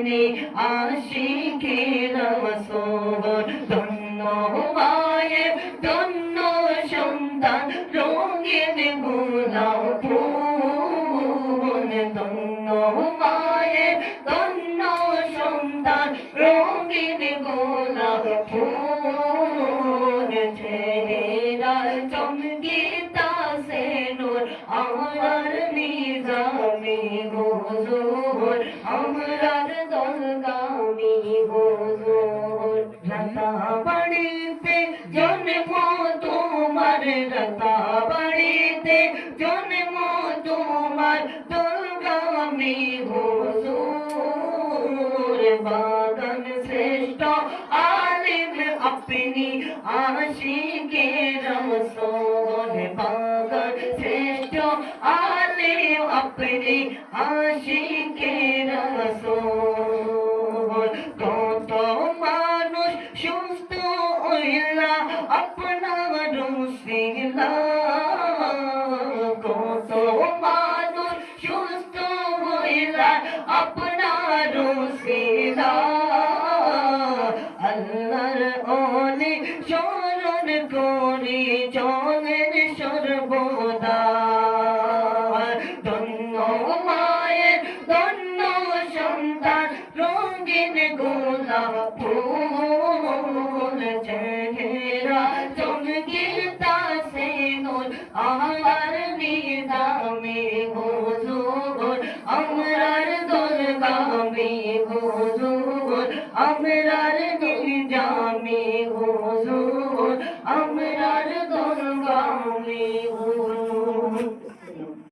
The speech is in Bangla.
আপনি আশিকে রাসূল ধন্য মায়ের ধন্য সন্তান রঙিন গোলাপ ফুল ধন্য মায়ের ধন্য সন্তান রঙিন গোলাপ ফুল চেহারা চমকিতাছে নূর আমরার নিজামি হুজুর আমরার দরগামি হুজুর রাতাবাড়িতে জন্ম তোমার রাতাবাড়িতে জন্ম তোমার দরগামি হুজুর বাগান শ্রেষ্ঠ আলিম আপনি আশিকে রাসূল বাগান শ্রেষ্ঠ আলিম আপনি আশিকে রাসূল কত মানুষ সুস্থ হইলা আপনার উসিলা কত মানুষ সুস্থ হইলা আপনার উসিলা আল্লাহর ওলি স্মরণ করি চলেন সর্বদা ধন্য মায়ের ধন্য সন্তান রঙিন গোলাপ ফুল চেহারা চমকিতাছে নূর আমার নিজামি হুজুর আমরার দরগামি হুজুর আমরার নিজামি হুজুর আমরা